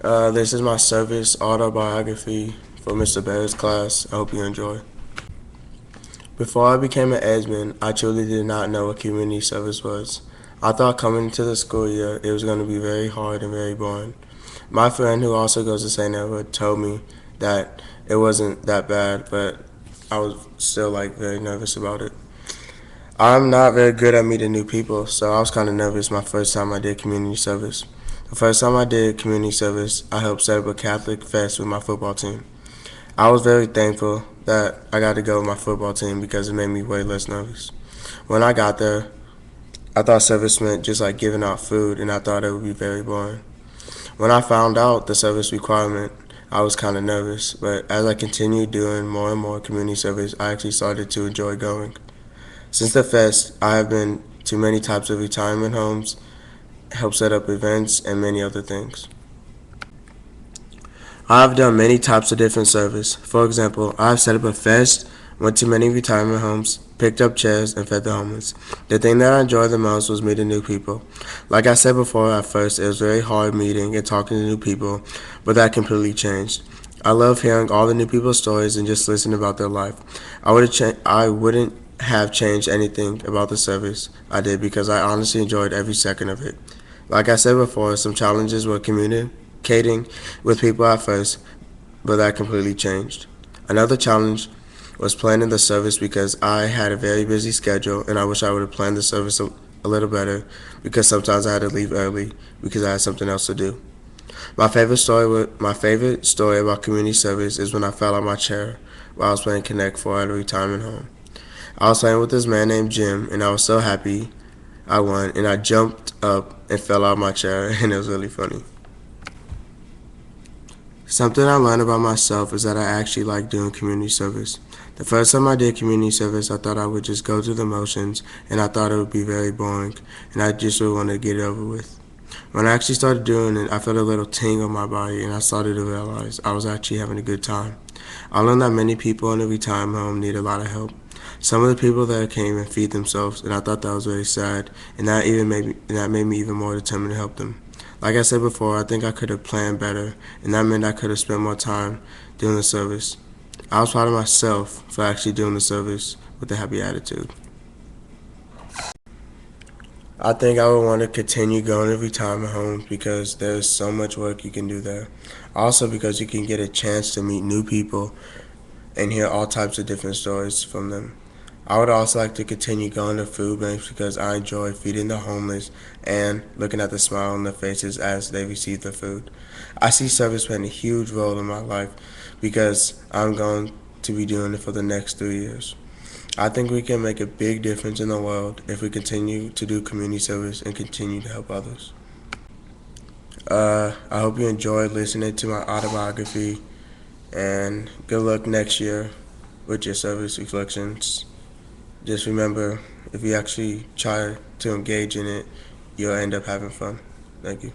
This is my service autobiography for Mr. Bear's class. I hope you enjoy. Before I became an Edgeman, I truly did not know what community service was. I thought coming into the school year it was going to be very hard and very boring. My friend who also goes to St. Edward told me that it wasn't that bad, but I was still very nervous about it. I'm not very good at meeting new people, so I was kind of nervous my first time I did community service. The first time I did community service, I helped set up a Catholic fest with my football team. I was very thankful that I got to go with my football team because it made me way less nervous. When I got there, I thought service meant just giving out food, and I thought it would be very boring. When I found out the service requirement, I was kind of nervous, but as I continued doing more and more community service, I actually started to enjoy going. Since the fest, I have been to many types of retirement homes, helped set up events, and many other things. I have done many types of different service. For example, I have set up a fest, went to many retirement homes, picked up chairs, and fed the homeless. The thing that I enjoyed the most was meeting new people. Like I said before, at first it was very hard meeting and talking to new people, but that completely changed. I love hearing all the new people's stories and just listening about their life. I wouldn't have changed anything about the service I did because I honestly enjoyed every second of it. Like I said before, some challenges were communicating with people at first, but that completely changed. Another challenge was planning the service because I had a very busy schedule and I wish I would have planned the service a little better because sometimes I had to leave early because I had something else to do. My favorite story about community service is when I fell out my chair while I was playing Connect 4 at a retirement home. I was playing with this man named Jim, and I was so happy I won, and I jumped up and fell out of my chair, and it was really funny. Something I learned about myself is that I actually like doing community service. The first time I did community service, I thought I would just go through the motions, and I thought it would be very boring, and I just really wanted to get it over with. When I actually started doing it, I felt a little ting on my body, and I started to realize I was actually having a good time. I learned that many people in a retirement home need a lot of help. Some of the people there can't even feed themselves, and I thought that was very sad, and that made me even more determined to help them. Like I said before, I think I could have planned better, and that meant I could have spent more time doing the service. I was proud of myself for actually doing the service with a happy attitude. I think I would want to continue going to retirement homes because there's so much work you can do there. Also because you can get a chance to meet new people and hear all types of different stories from them. I would also like to continue going to food banks because I enjoy feeding the homeless and looking at the smile on their faces as they receive their food. I see service playing a huge role in my life because I'm going to be doing it for the next 3 years. I think we can make a big difference in the world if we continue to do community service and continue to help others. I hope you enjoyed listening to my autobiography, and good luck next year with your service reflections. Just remember, if you actually try to engage in it, you'll end up having fun. Thank you.